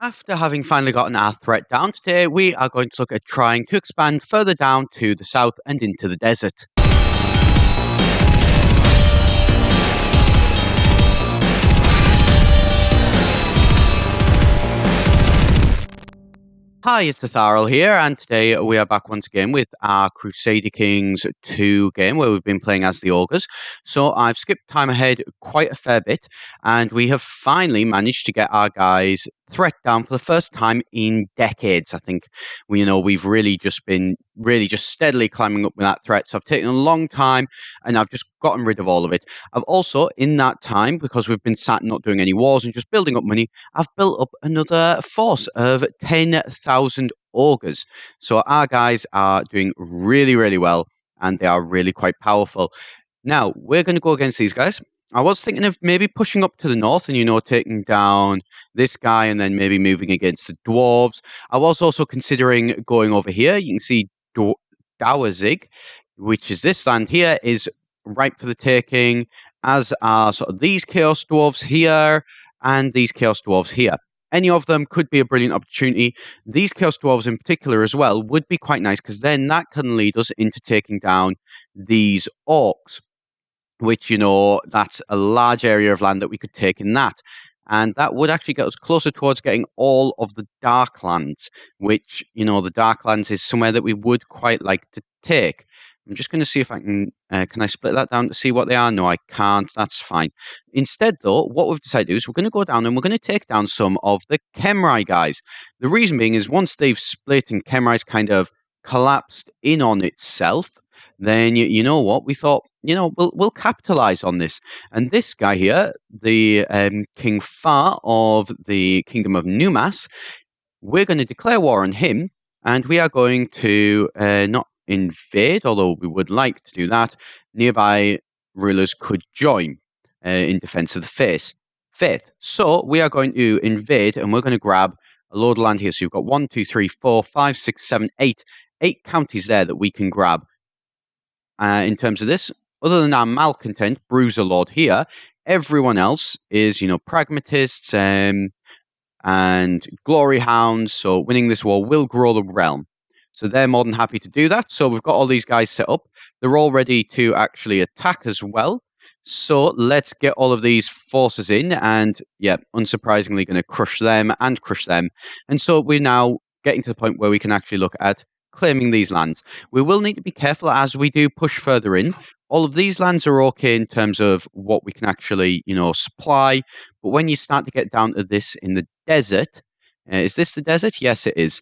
After having finally gotten our threat down today, we are going to look at trying to expand further down to the south and into the desert. Hi, it's Etharal here, and today we are back once again with our Crusader Kings 2 game where we've been playing as the Ogres. So I've skipped time ahead quite a fair bit, and we have finally managed to get our guys' threat down for the first time in decades. I think we've really just been steadily climbing up with that threat. So I've taken a long time, and I've just gotten rid of all of it. I've also, in that time, because we've been sat not doing any wars and just building up money, I've built up another force of 10,000 Ogres. So our guys are doing really, really well, and they are really quite powerful. Now, we're going to go against these guys. I was thinking of maybe pushing up to the north and, taking down this guy and then maybe moving against the dwarves. I was also considering going over here. You can see Dawazig, which is this land here, is ripe for the taking, as are sort of these Chaos Dwarves here and these Chaos Dwarves here. Any of them could be a brilliant opportunity. These Chaos Dwarves in particular as well would be quite nice, because then that can lead us into taking down these Orcs, which, that's a large area of land that we could take in that. And that would actually get us closer towards getting all of the Darklands, which, the Darklands is somewhere that we would quite like to take. I'm just going to see if I can I split that down to see what they are? No, I can't. That's fine. Instead, though, what we've decided to do is we're going to go down and we're going to take down some of the Khemri guys. The reason being is once they've split and Khemri's kind of collapsed in on itself, then you know what? We thought, we'll capitalize on this. And this guy here, the King Far of the Kingdom of Numas, we're going to declare war on him, and we are going to not invade, although we would like to do that. Nearby rulers could join in defense of the faith. So we are going to invade, and we're going to grab a load of land here. So you've got 1, 2, 3, 4, 5, 6, 7, 8 counties there that we can grab. In terms of this, other than our malcontent Bruiser Lord here, everyone else is, pragmatists and glory hounds. So winning this war will grow the realm. So they're more than happy to do that. So we've got all these guys set up. They're all ready to actually attack as well. So let's get all of these forces in and, unsurprisingly going to crush them. And so we're now getting to the point where we can actually look at claiming these lands. We will need to be careful as we do push further in. All of these lands are okay in terms of what we can actually, supply. But when you start to get down to this in the desert, is this the desert? Yes, it is.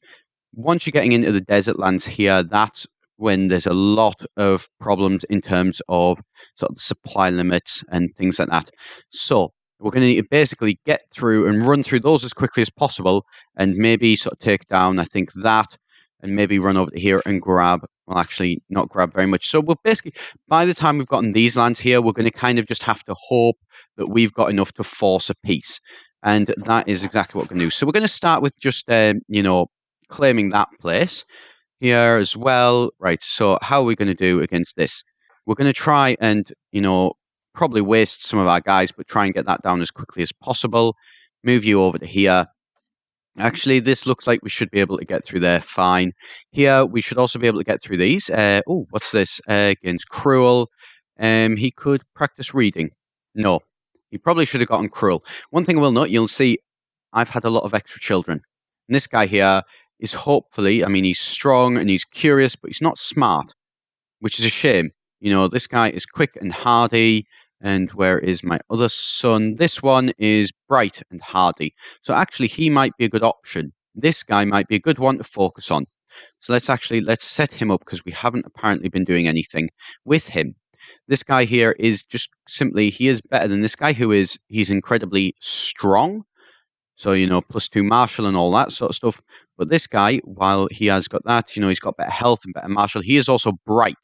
Once you're getting into the desert lands here, that's when there's a lot of problems in terms of sort of the supply limits and things like that. So we're going to need to basically get through and run through those as quickly as possible, and maybe sort of take down, I think, that, and maybe run over to here and grab, well, actually not grab very much. So we'll basically, by the time we've gotten these lands here, we're going to kind of just have to hope that we've got enough to force a peace. And that is exactly what we're going to do. So we're going to start with just, claiming that place here as well. Right, so how are we going to do against this? We're going to try and, probably waste some of our guys, but try and get that down as quickly as possible. Move you over to here. Actually, this looks like we should be able to get through there fine. Here, we should also be able to get through these. What's this? Against Cruel. He could practice reading. No, he probably should have gotten Cruel. One thing I will note, you'll see I've had a lot of extra children. And this guy here is hopefully, he's strong and he's curious, but he's not smart, which is a shame. This guy is quick and hardy. And where is my other son? This one is bright and hardy. So actually, he might be a good option. This guy might be a good one to focus on. So let's set him up, because we haven't apparently been doing anything with him. This guy here is just simply, he is better than this guy he's incredibly strong. So, +2 martial and all that sort of stuff. But this guy, while he has got that, he's got better health and better martial, he is also bright.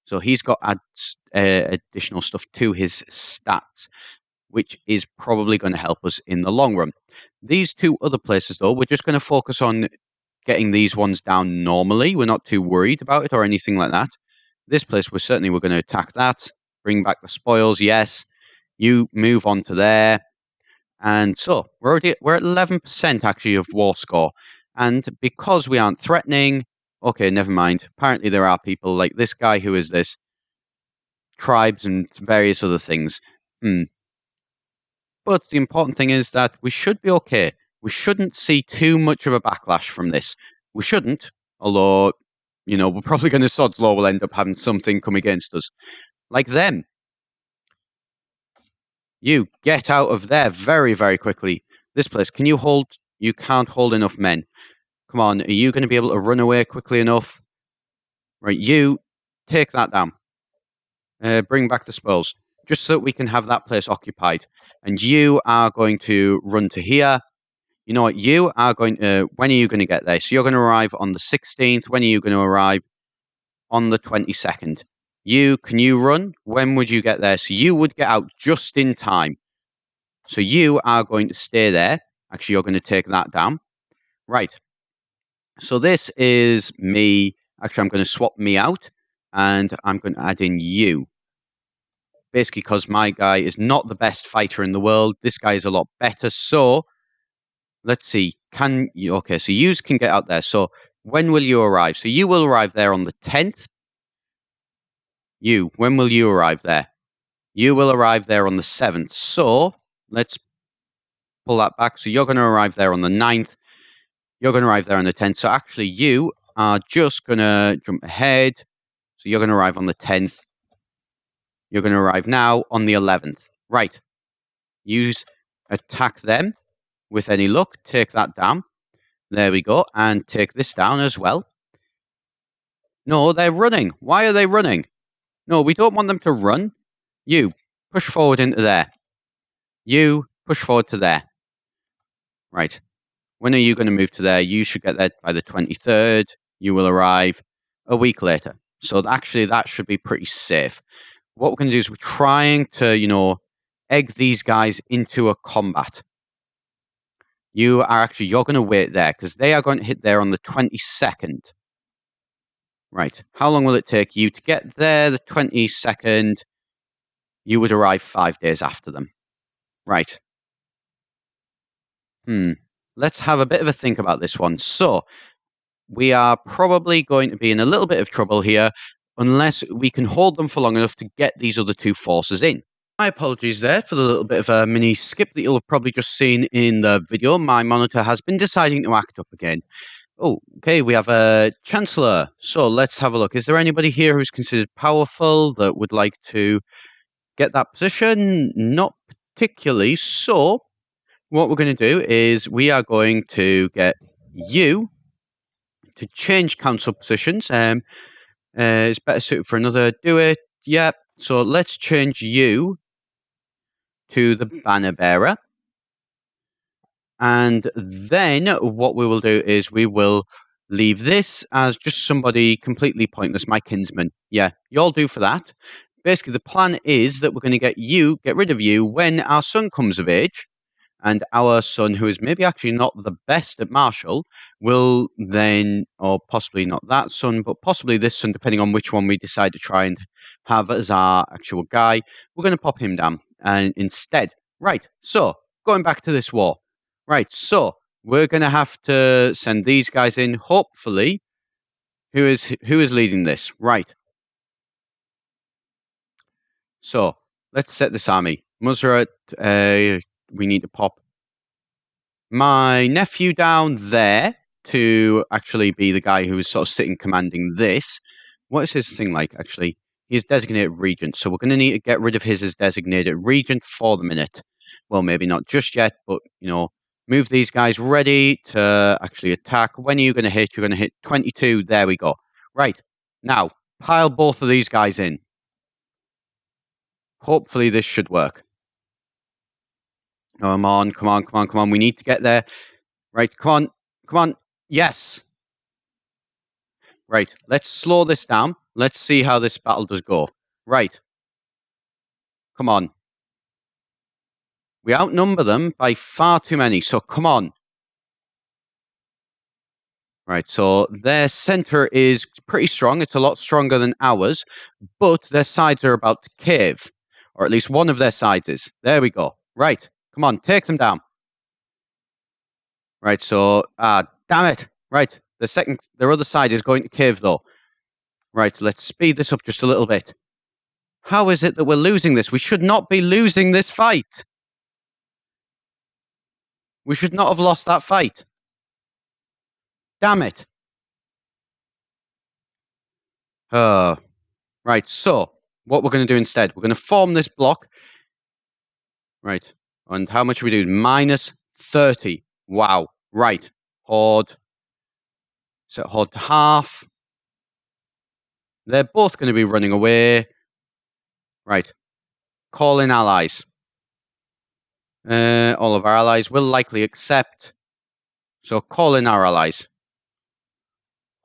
So he's got additional stuff to his stats, which is probably going to help us in the long run. These two other places, though, we're just going to focus on getting these ones down normally. We're not too worried about it or anything like that. This place, we're going to attack that, bring back the spoils, yes. You move on to there. And so we're at 11% actually of war score. And because we aren't threatening, okay, never mind. Apparently there are people like this guy who is this, tribes and various other things. But the important thing is that we should be okay. We shouldn't see too much of a backlash from this. We shouldn't, although, we're probably going to sod's law will end up having something come against us. Like them. You get out of there very, very quickly. This place, can you hold? You can't hold enough men. Come on, are you going to be able to run away quickly enough? Right, you take that down. Bring back the spoils, just so that we can have that place occupied. And you are going to run to here. You know what? You are going to... When are you going to get there? So you're going to arrive on the 16th. When are you going to arrive? On the 22nd. Can you run? When would you get there? So you would get out just in time. So you are going to stay there. Actually, you're going to take that down. Right. So this is me. Actually, I'm going to swap me out. And I'm going to add in you. Basically, because my guy is not the best fighter in the world. This guy is a lot better. So, let's see. Okay, so you can get out there. So, when will you arrive? So, you will arrive there on the 10th. When will you arrive there? You will arrive there on the 7th. So, let's pull that back. So, you're going to arrive there on the 9th. You're going to arrive there on the 10th. So, actually, you are just going to jump ahead. So, you're going to arrive on the 10th. You're going to arrive now on the 11th. Right. Attack them with any luck. Take that down. There we go. And take this down as well. No, they're running. Why are they running? No, we don't want them to run. You, push forward into there. You, push forward to there. Right. When are you going to move to there? You should get there by the 23rd. You will arrive a week later. So actually, that should be pretty safe. What we're going to do is we're trying to, egg these guys into a combat. You're going to wait there because they are going to hit there on the 22nd. Right. How long will it take you to get there? The 22nd. You would arrive 5 days after them. Right. Let's have a bit of a think about this one. So, we are probably going to be in a little bit of trouble here unless we can hold them for long enough to get these other two forces in. My apologies there for the little bit of a mini skip that you'll have probably just seen in the video. My monitor has been deciding to act up again. Oh, okay, we have a Chancellor. So let's have a look. Is there anybody here who's considered powerful that would like to get that position? Not particularly. So what we're going to do is we are going to get you to change council positions. It's better suited for another. Do it. Yep. So let's change you to the banner bearer. And then what we will do is we will leave this as just somebody completely pointless, my kinsman. Yeah, you'll do for that. Basically, the plan is that we're going to get rid of you when our son comes of age. And our son, who is maybe actually not the best at martial, will then, or possibly not that son, but possibly this son, depending on which one we decide to try and have as our actual guy, we're going to pop him down instead. Right, so, going back to this war. Right, so, we're going to have to send these guys in, hopefully. Who is leading this? Right. So, let's set this army. Muzrat, we need to pop my nephew down there to actually be the guy who is sort of sitting commanding this. What is his thing like, actually? He is designated regent, so we're going to need to get rid of his as designated regent for the minute. Well, maybe not just yet, but, move these guys ready to actually attack. When are you going to hit? You're going to hit 22. There we go. Right. Now, pile both of these guys in. Hopefully this should work. Come on. We need to get there. Right, come on. Yes. Right, let's slow this down. Let's see how this battle does go. Right. Come on. We outnumber them by far too many, so come on. Right, so their center is pretty strong. It's a lot stronger than ours, but their sides are about to cave. Or at least one of their sides is. There we go. Right. Come on, take them down. Right, so, damn it. Right, their other side is going to cave, though. Right, let's speed this up just a little bit. How is it that we're losing this? We should not be losing this fight. We should not have lost that fight. Damn it. Right, so, what we're going to do instead, we're going to form this block. Right, and how much are we doing? Minus 30. Wow. Right, horde. Set horde to half. They're both going to be running away. Right. Call in allies. All of our allies will likely accept. So call in our allies.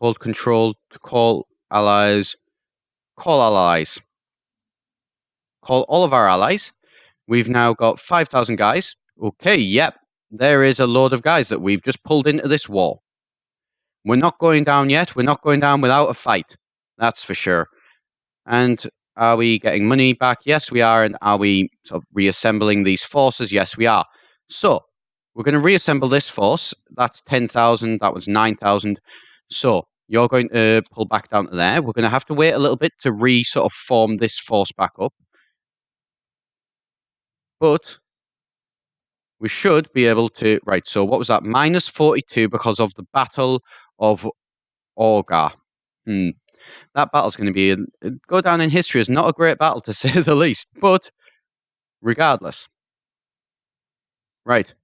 Hold control to call allies. Call allies. Call all of our allies. We've now got 5,000 guys. Okay, yep. There is a load of guys that we've just pulled into this war. We're not going down yet. We're not going down without a fight. That's for sure. And are we getting money back? Yes, we are. And are we sort of reassembling these forces? Yes, we are. So, we're going to reassemble this force. That's 10,000. That was 9,000. So, you're going to pull back down to there. We're going to have to wait a little bit to sort of form this force back up. But we should be able to... Right, so what was that? Minus 42 because of the Battle of Ogre. That battle's going to be go down in history as not a great battle, to say the least. But regardless. Right.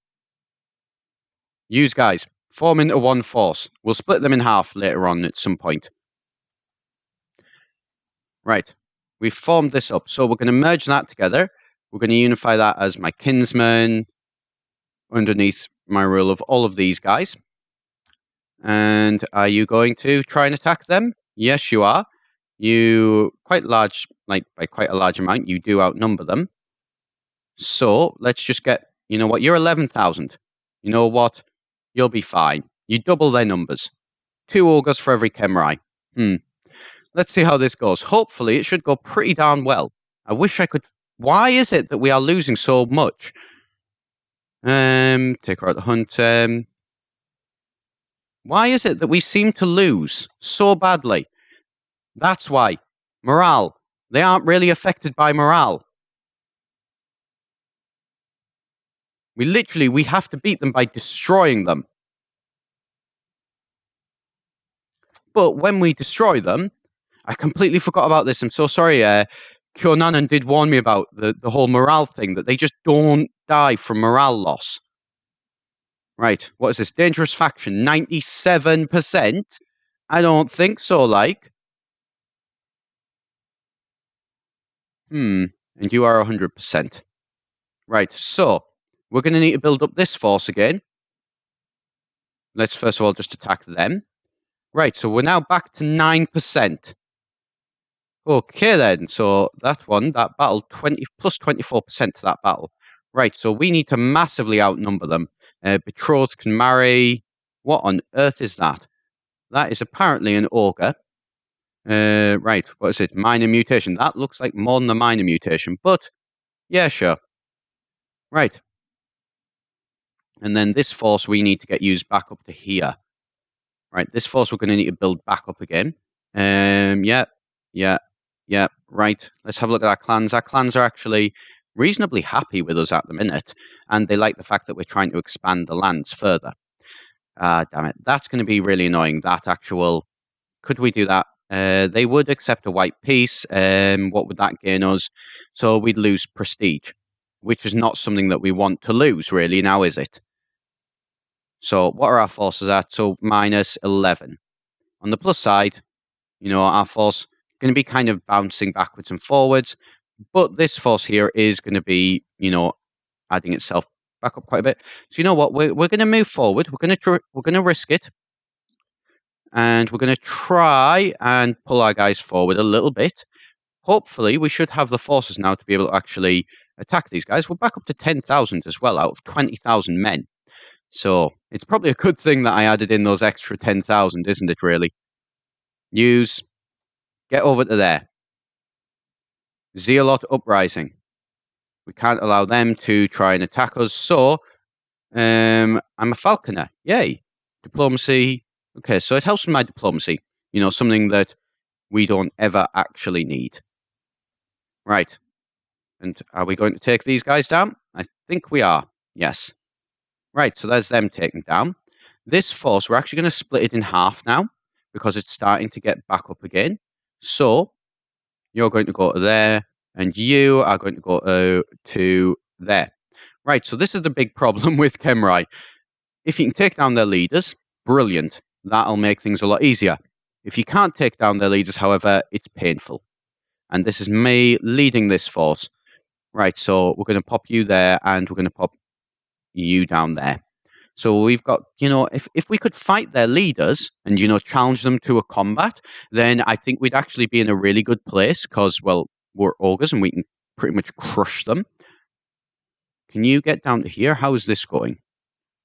Use guys. Form into one force. We'll split them in half later on at some point. Right. We've formed this up. So we're going to merge that together. We're going to unify that as my kinsman underneath my rule of all of these guys. And are you going to try and attack them? Yes, you are. You, quite large, like by quite a large amount, you do outnumber them. So, let's just get, you know what, you're 11,000. You know what, you'll be fine. You double their numbers. 2 ogres for every Kemrai. Let's see how this goes. Hopefully, it should go pretty darn well. I wish I could... Why is it that we are losing so much? Take her out the hunt. Why is it that we seem to lose so badly? That's why. Morale. They aren't really affected by morale. We have to beat them by destroying them. But when we destroy them, I completely forgot about this. I'm so sorry. Kyononnon did warn me about the whole morale thing, that they just don't die from morale loss. Right, what is this? Dangerous faction, 97%? I don't think so, like. And you are 100%. Right, so, we're going to need to build up this force again. Let's first of all just attack them. Right, so we're now back to 9%. Okay then, so that battle, plus 24% to that battle. Right, so we need to massively outnumber them. Betrothed can marry. What on earth is that? That is apparently an ogre. Right, what is it? Minor mutation. That looks like more than a minor mutation, but yeah, sure. Right. And then this force we need to get used back up to here. Right, this force we're going to need to build back up again. Yeah, right. Let's have a look at our clans. Our clans are actually reasonably happy with us at the minute, and they like the fact that we're trying to expand the lands further. Damn it. That's going to be really annoying, that actual... Could we do that? They would accept a white peace. What would that gain us? So we'd lose prestige, which is not something that we want to lose, really, now is it? So what are our forces at? So minus 11. On the plus side, you know, our force going to be kind of bouncing backwards and forwards, but this force here is going to be, you know, adding itself back up quite a bit. So you know what? We're going to move forward. We're going to risk it. And we're going to try and pull our guys forward a little bit. Hopefully, we should have the forces now to be able to actually attack these guys. We're back up to 10,000 as well, out of 20,000 men. So, it's probably a good thing that I added in those extra 10,000, isn't it, really? Use. Get over to there. Zealot Uprising. We can't allow them to try and attack us. So, I'm a falconer. Yay. Diplomacy. Okay, so it helps with my diplomacy. Something that we don't ever actually need. Right. And are we going to take these guys down? I think we are. Yes. Right, so there's them taken down. This force, we're actually going to split it in half now because it's starting to get back up again. So, you're going to go to there, and you are going to go to there. Right, so this is the big problem with Khemri. If you can take down their leaders, brilliant. That'll make things a lot easier. If you can't take down their leaders, however, it's painful. And this is me leading this force. Right, so we're going to pop you there, and we're going to pop you down there. So we've got, if we could fight their leaders and, challenge them to a combat, then I think we'd actually be in a really good place because, well, we're ogres and we can pretty much crush them. Can you get down to here? How is this going?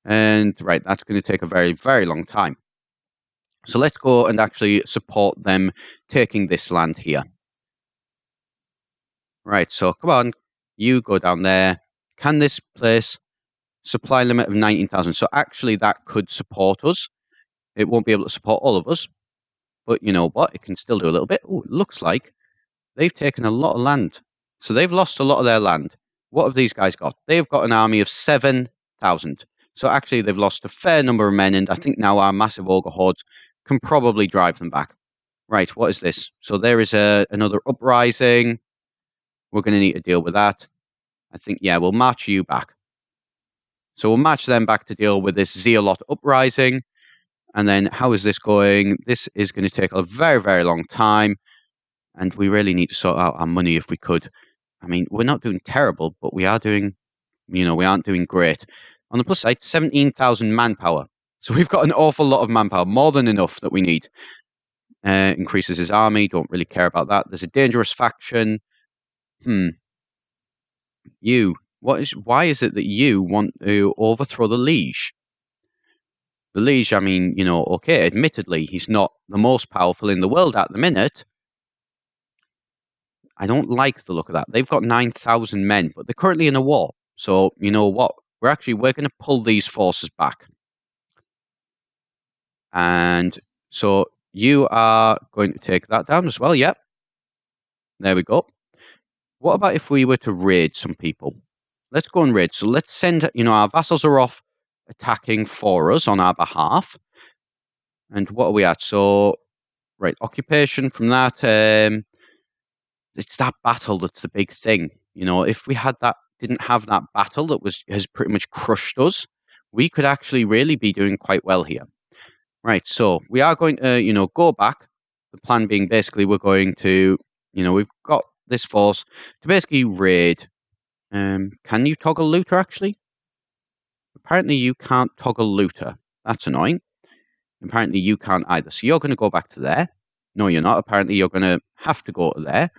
And, right, that's going to take a very, very long time. So let's go and actually support them taking this land here. Right, so come on, you go down there. Can this place... Supply limit of 19,000. So actually that could support us. It won't be able to support all of us. But you know what? It can still do a little bit. Oh, it looks like they've taken a lot of land. So they've lost a lot of their land. What have these guys got? They've got an army of 7,000. So actually they've lost a fair number of men. And I think now our massive ogre hordes can probably drive them back. Right, what is this? So there is another uprising. We're going to need to deal with that. I think, yeah, we'll march you back. So we'll match them back to deal with this Zealot uprising. And then how is this going? This is going to take a very, very long time. And we really need to sort out our money if we could. I mean, we're not doing terrible, but we are doing, we aren't doing great. On the plus side, 17,000 manpower. So we've got an awful lot of manpower, more than enough that we need. Increases his army, don't really care about that. There's a dangerous faction. Why is it that you want to overthrow the liege? The liege, I mean, okay, admittedly, he's not the most powerful in the world at the minute. I don't like the look of that. They've got 9,000 men, but they're currently in a war. So, you know what? We're going to pull these forces back. And so you are going to take that down as well, yep. There we go. What about if we were to raid some people? Let's go and raid. So let's send, our vassals are off attacking for us on our behalf. And what are we at? So, right, occupation from that. It's that battle that's the big thing. If we didn't have that battle that has pretty much crushed us, we could actually really be doing quite well here. Right, so we are going to, go back. The plan being basically we're going to, we've got this force to basically raid. Can you toggle looter, actually? Apparently you can't toggle looter. That's annoying. Apparently you can't either. So you're going to go back to there. No, you're not. Apparently you're going to have to go to there.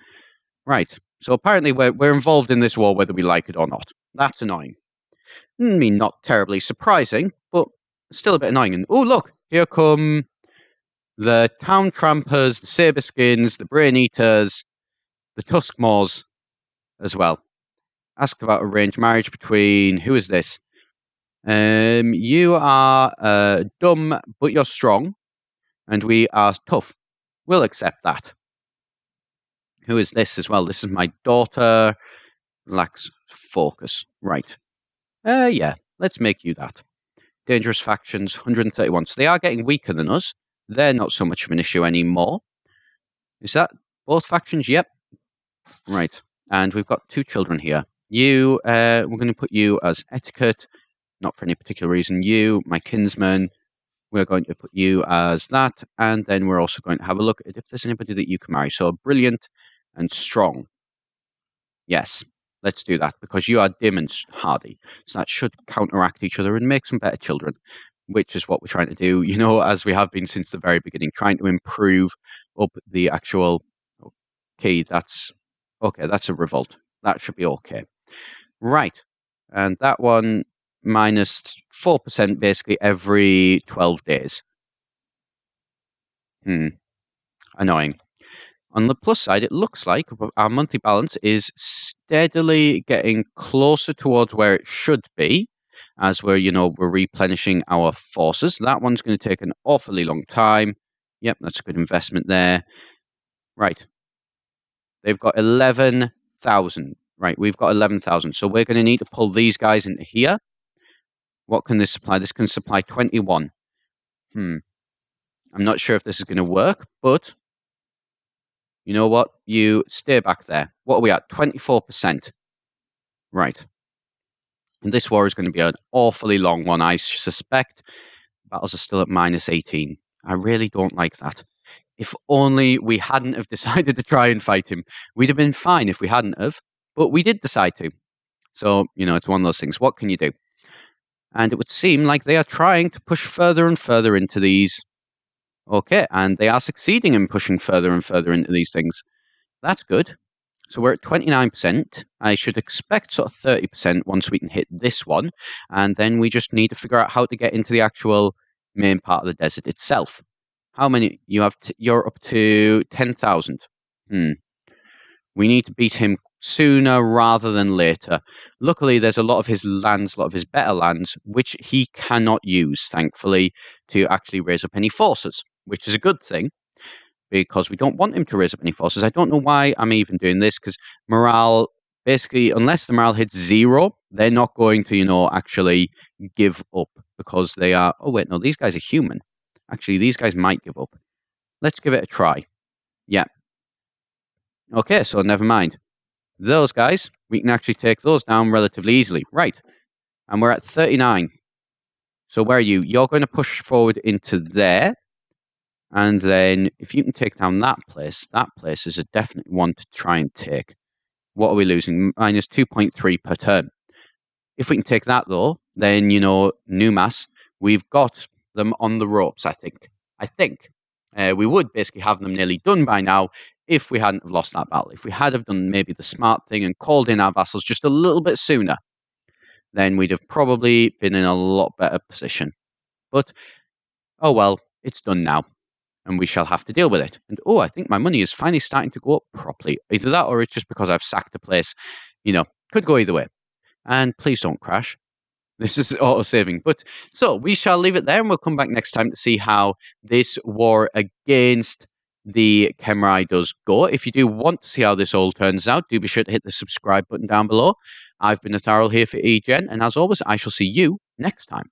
Right. So apparently we're involved in this war whether we like it or not. That's annoying. I mean, not terribly surprising, but still a bit annoying. And, oh, look. Here come the Town Trampers, the Saberskins, the Brain Eaters, the Tuskmaws as well. Asked about arranged marriage between... Who is this? You are dumb, but you're strong. And we are tough. We'll accept that. Who is this as well? This is my daughter. Lacks focus. Right. Yeah, let's make you that. Dangerous factions, 131. So they are getting weaker than us. They're not so much of an issue anymore. Is that both factions? Yep. Right. And we've got 2 children here. You, we're going to put you as etiquette. Not for any particular reason. You, my kinsman. We're going to put you as that. And then we're also going to have a look at if there's anybody that you can marry. So brilliant and strong. Yes. Let's do that, because you are dim and hardy. So that should counteract each other and make some better children, which is what we're trying to do, as we have been since the very beginning, trying to improve up the actual... Okay, that's a revolt. That should be okay. Right. And that one, minus 4% basically every 12 days. Annoying. on the plus side, it looks like our monthly balance is steadily getting closer towards where it should be, as we're replenishing our forces. That one's going to take an awfully long time. Yep, that's a good investment there. Right. They've got 11,000. Right, we've got 11,000. So we're going to need to pull these guys into here. What can this supply? This can supply 21. I'm not sure if this is going to work, but you know what? You stay back there. What are we at? 24%. Right. And this war is going to be an awfully long one, I suspect. Battles are still at -18. I really don't like that. If only we hadn't have decided to try and fight him. We'd have been fine if we hadn't have, but we did decide to. So, it's one of those things. What can you do? And it would seem like they are trying to push further and further into these. Okay, and they are succeeding in pushing further and further into these things. That's good. So we're at 29%. I should expect sort of 30% once we can hit this one. And then we just need to figure out how to get into the actual main part of the desert itself. How many? You're up to 10,000. We need to beat him sooner rather than later. Luckily, there's a lot of his lands, a lot of his better lands, which he cannot use, thankfully, to actually raise up any forces, which is a good thing, because we don't want him to raise up any forces. I don't know why I'm even doing this, because morale, basically, unless the morale hits 0, they're not going to, actually give up, because they are... Oh, wait, no, these guys are human. Actually, these guys might give up. Let's give it a try. Yeah. Okay, so never mind. Those guys, we can actually take those down relatively easily. Right. And we're at 39. So where are you? You're going to push forward into there. And then if you can take down that place is a definite one to try and take. What are we losing? -2.3 per turn. If we can take that, though, then, Numas, we've got them on the ropes, I think. We would basically have them nearly done by now if we hadn't have lost that battle. If we had have done maybe the smart thing and called in our vassals just a little bit sooner, then we'd have probably been in a lot better position. But, oh well, it's done now, and we shall have to deal with it. And, I think my money is finally starting to go up properly. Either that or it's just because I've sacked a place. Could go either way. And please don't crash. This is auto-saving. But, so, we shall leave it there, and we'll come back next time to see how this war against the Khemri does go. If you do want to see how this all turns out, do be sure to hit the subscribe button down below. I've been Etharal here for eGen, and as always, I shall see you next time.